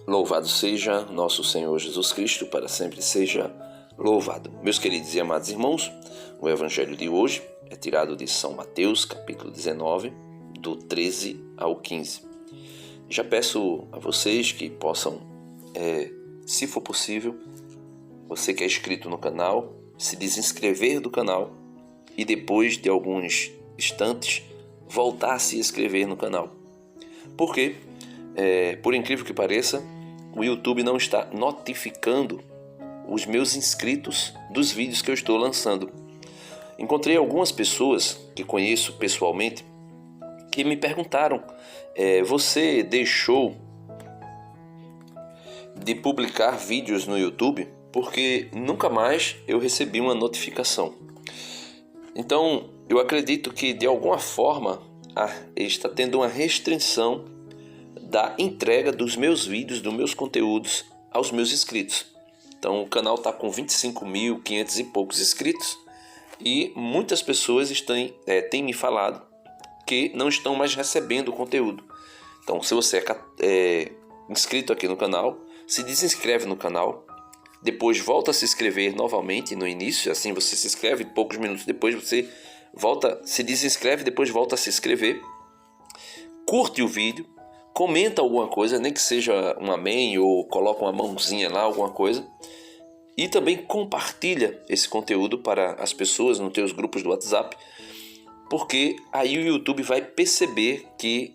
Louvado seja nosso Senhor Jesus Cristo, para sempre seja louvado. Meus queridos e amados irmãos, o Evangelho de hoje é tirado de São Mateus, capítulo 19, do 13 ao 15. Já peço a vocês que possam, se for possível, você que é inscrito no canal, se desinscrever do canal e depois de alguns instantes voltar a se inscrever no canal. Porque, por incrível que pareça, o YouTube não está notificando os meus inscritos dos vídeos que eu estou lançando. Encontrei algumas pessoas que conheço pessoalmente que me perguntaram: você deixou de publicar vídeos no YouTube? Porque nunca mais eu recebi uma notificação. Então, eu acredito que de alguma forma está tendo uma restrição da entrega dos meus vídeos, dos meus conteúdos aos meus inscritos. Então o canal está com 25.500 e poucos inscritos e muitas pessoas têm me falado que não estão mais recebendo o conteúdo. Então, se você é inscrito aqui no canal, se desinscreve no canal, depois volta a se inscrever novamente no início, assim você se inscreve, poucos minutos depois você se desinscreve, depois volta a se inscrever, curte o vídeo, comenta alguma coisa, nem que seja um amém ou coloca uma mãozinha lá, alguma coisa. E também compartilha esse conteúdo para as pessoas nos teus grupos do WhatsApp, porque aí o YouTube vai perceber que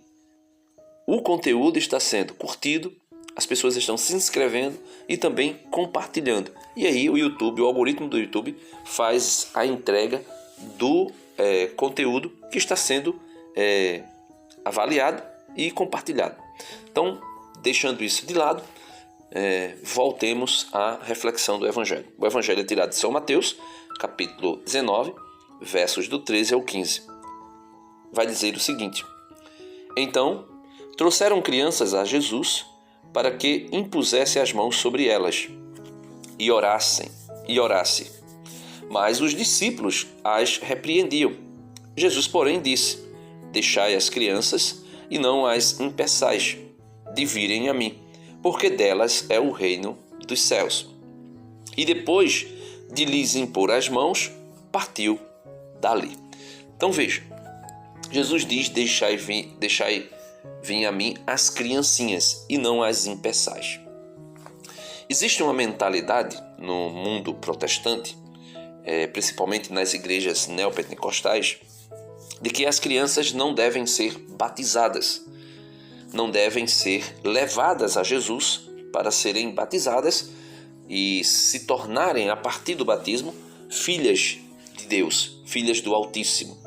o conteúdo está sendo curtido, as pessoas estão se inscrevendo e também compartilhando. E aí o algoritmo do YouTube faz a entrega do conteúdo que está sendo avaliado e compartilhado. Então, deixando isso de lado, voltemos à reflexão do Evangelho. O Evangelho é tirado de São Mateus, capítulo 19, versos do 13 ao 15. Vai dizer o seguinte: Então, trouxeram crianças a Jesus para que impusesse as mãos sobre elas e orasse. Mas os discípulos as repreendiam. Jesus, porém, disse: Deixai as crianças e não as impeçais de virem a mim, porque delas é o reino dos céus. E depois de lhes impor as mãos, partiu dali. Então veja, Jesus diz: deixai vir a mim as criancinhas e não as impeçais. Existe uma mentalidade no mundo protestante, principalmente nas igrejas neopentecostais, de que as crianças não devem ser batizadas, não devem ser levadas a Jesus para serem batizadas e se tornarem, a partir do batismo, filhas de Deus, filhas do Altíssimo,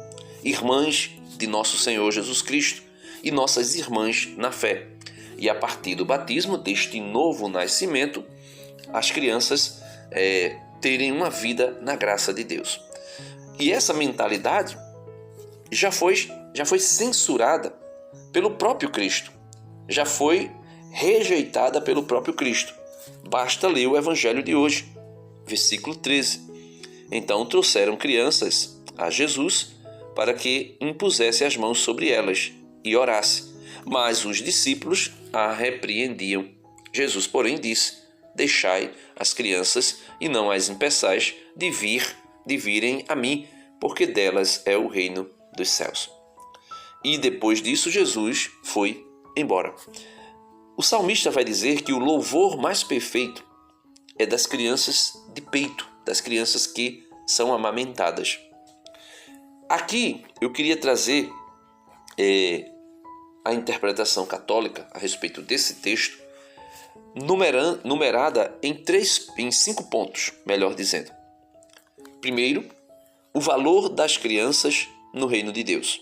irmãs de nosso Senhor Jesus Cristo e nossas irmãs na fé. E a partir do batismo, deste novo nascimento, as crianças terem uma vida na graça de Deus. E essa mentalidade já foi censurada pelo próprio Cristo, já foi rejeitada pelo próprio Cristo. Basta ler o Evangelho de hoje, versículo 13. Então trouxeram crianças a Jesus para que impusesse as mãos sobre elas e orasse, mas os discípulos a repreendiam. Jesus, porém, disse: Deixai as crianças e não as impeçais de virem a mim, porque delas é o reino dos céus. E depois disso Jesus foi embora. O salmista vai dizer que o louvor mais perfeito é das crianças de peito, das crianças que são amamentadas. Aqui eu queria trazer a interpretação católica a respeito desse texto, numerada em 5 pontos, melhor dizendo. Primeiro, o valor das crianças no reino de Deus.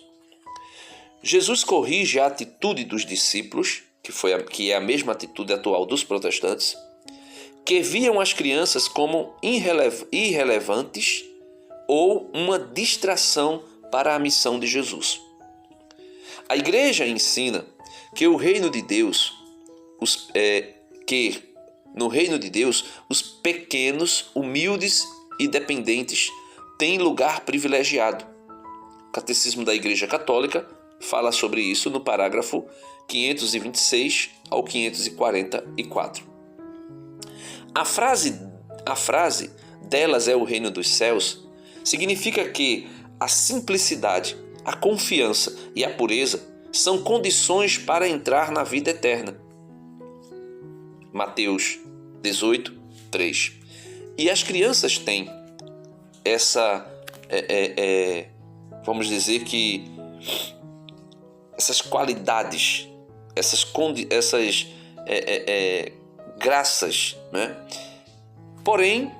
Jesus corrige a atitude dos discípulos, que é a mesma atitude atual dos protestantes, que viam as crianças como irrelevantes ou uma distração para a missão de Jesus. A igreja ensina que no reino de Deus, os pequenos, humildes e dependentes têm lugar privilegiado. O Catecismo da Igreja Católica fala sobre isso no parágrafo 526 ao 544. A frase "delas é o reino dos céus" significa que a simplicidade, a confiança e a pureza são condições para entrar na vida eterna. Mateus 18, 3. E as crianças têm vamos dizer que essas qualidades, essas graças, né? Porém,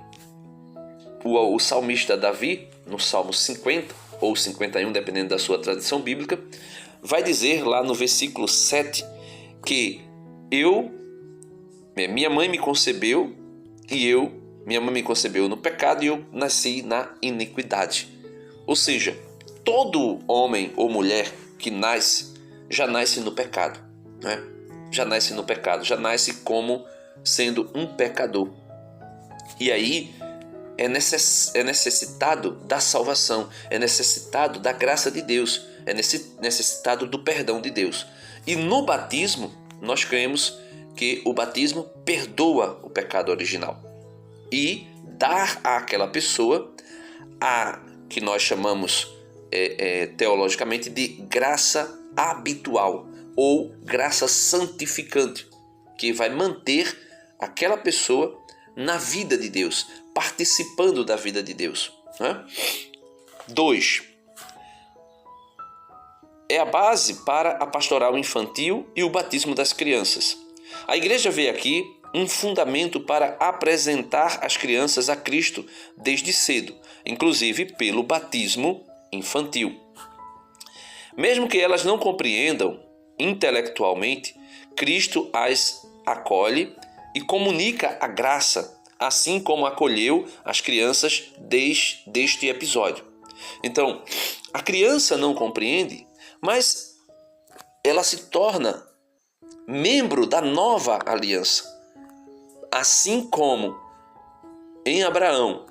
o salmista Davi, no Salmo 50 ou 51, dependendo da sua tradição bíblica, vai dizer lá no versículo 7 que minha mãe me concebeu no pecado e eu nasci na iniquidade. Ou seja, todo homem ou mulher que nasce, já nasce no pecado, né? Já nasce como sendo um pecador. E aí é necessitado da salvação, é necessitado da graça de Deus, é necessitado do perdão de Deus. E no batismo, nós cremos que o batismo perdoa o pecado original e dá àquela pessoa a que nós chamamos teologicamente de graça habitual ou graça santificante, que vai manter aquela pessoa na vida de Deus, participando da vida de Deus, né? 2. É a base para a pastoral infantil e o batismo das crianças. A igreja vê aqui um fundamento para apresentar as crianças a Cristo desde cedo, inclusive pelo batismo infantil. Mesmo que elas não compreendam intelectualmente, Cristo as acolhe e comunica a graça, assim como acolheu as crianças desde este episódio. Então, a criança não compreende, mas ela se torna membro da nova aliança. Assim como em Abraão,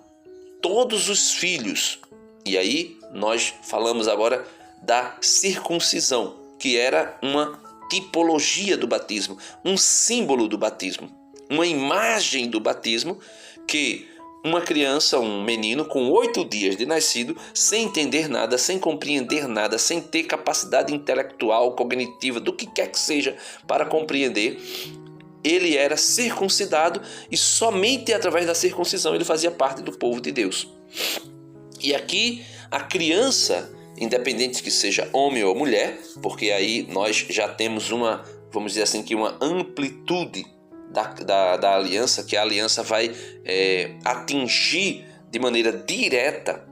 todos os filhos, e aí nós falamos agora da circuncisão, que era uma tipologia do batismo, um símbolo do batismo, uma imagem do batismo, que uma criança, um menino com 8 dias de nascido, sem entender nada, sem compreender nada, sem ter capacidade intelectual, cognitiva, do que quer que seja para compreender, ele era circuncidado e somente através da circuncisão ele fazia parte do povo de Deus. E aqui a criança, independente que seja homem ou mulher, porque aí nós já temos vamos dizer assim, que uma amplitude da aliança, que a aliança vai atingir de maneira direta,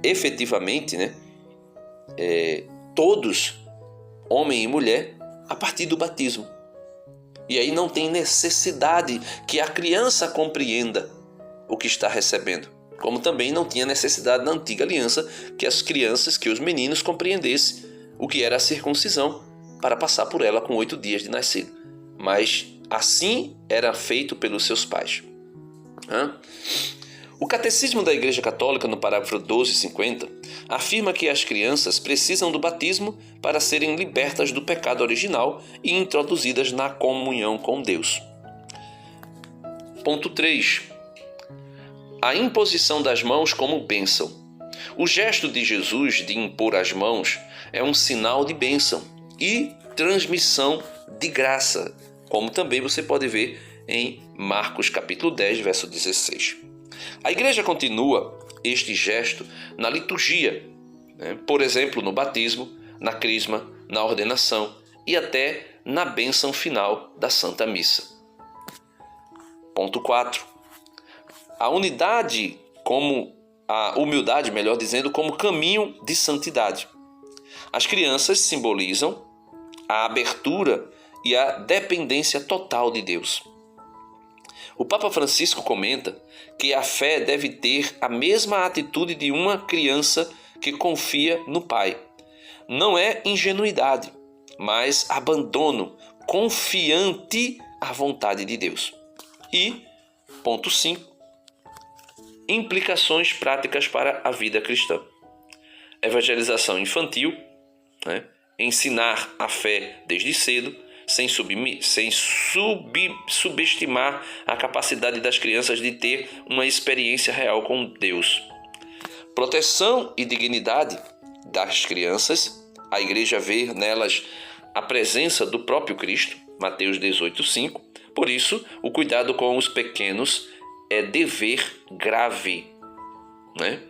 efetivamente, né? Todos, homem e mulher, a partir do batismo. E aí não tem necessidade que a criança compreenda o que está recebendo. Como também não tinha necessidade na antiga aliança que as crianças, que os meninos compreendessem o que era a circuncisão para passar por ela com 8 dias de nascido. Mas assim era feito pelos seus pais. O Catecismo da Igreja Católica, no parágrafo 1250, afirma que as crianças precisam do batismo para serem libertas do pecado original e introduzidas na comunhão com Deus. Ponto 3. A imposição das mãos como bênção. O gesto de Jesus de impor as mãos é um sinal de bênção e transmissão de graça, como também você pode ver em Marcos capítulo 10, verso 16. A igreja continua este gesto na liturgia, por exemplo, no batismo, na crisma, na ordenação e até na bênção final da Santa Missa. Ponto 4. A humildade, melhor dizendo, como caminho de santidade. As crianças simbolizam a abertura e a dependência total de Deus. O Papa Francisco comenta que a fé deve ter a mesma atitude de uma criança que confia no Pai. Não é ingenuidade, mas abandono confiante à vontade de Deus. E, ponto 5, implicações práticas para a vida cristã. evangelização infantil, né? Ensinar a fé desde cedo, sem subestimar a capacidade das crianças de ter uma experiência real com Deus. Proteção e dignidade das crianças. A igreja vê nelas a presença do próprio Cristo, Mateus 18:5. Por isso, o cuidado com os pequenos é dever grave, né?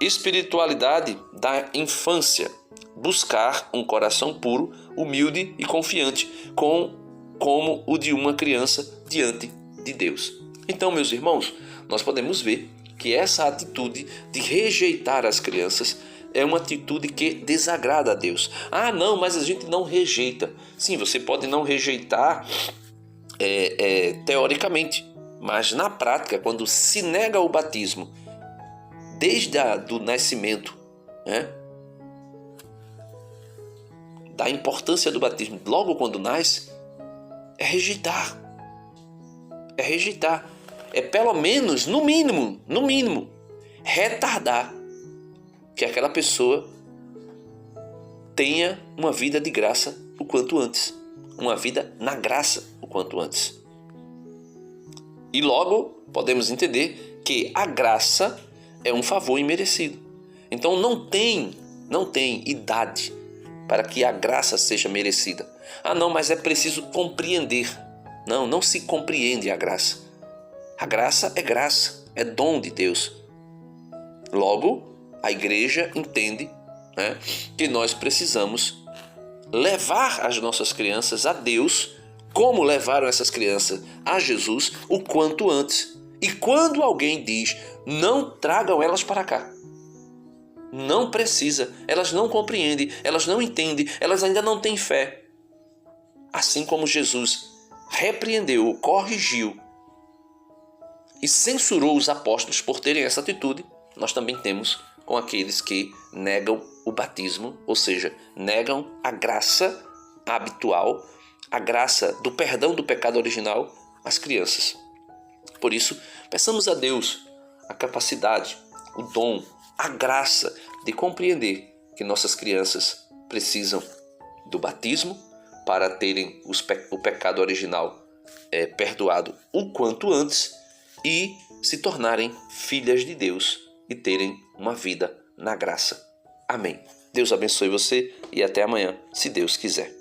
Espiritualidade da infância. Buscar um coração puro, humilde e confiante, como o de uma criança diante de Deus. Então, meus irmãos, nós podemos ver que essa atitude de rejeitar as crianças é uma atitude que desagrada a Deus. Ah, não, mas a gente não rejeita. Sim, você pode não rejeitar teoricamente, mas na prática, quando se nega o batismo desde do nascimento, né? Da importância do batismo logo quando nasce, é rejeitar. É rejeitar. É pelo menos, no mínimo, retardar que aquela pessoa tenha uma vida de graça o quanto antes. Uma vida na graça o quanto antes. E logo podemos entender que a graça é um favor imerecido. Então não tem idade para que a graça seja merecida. Ah, não, mas é preciso compreender. Não se compreende a graça. A graça, é dom de Deus. Logo, a igreja entende, né, que nós precisamos levar as nossas crianças a Deus, como levaram essas crianças a Jesus, o quanto antes. E quando alguém diz, não tragam elas para cá, não precisa, elas não compreendem, elas não entendem, elas ainda não têm fé. Assim como Jesus repreendeu, corrigiu e censurou os apóstolos por terem essa atitude, nós também temos com aqueles que negam o batismo, ou seja, negam a graça habitual, a graça do perdão do pecado original às crianças. Por isso, peçamos a Deus a capacidade, o dom, a graça de compreender que nossas crianças precisam do batismo para terem o pecado original perdoado o quanto antes e se tornarem filhas de Deus e terem uma vida na graça. Amém. Deus abençoe você e até amanhã, se Deus quiser.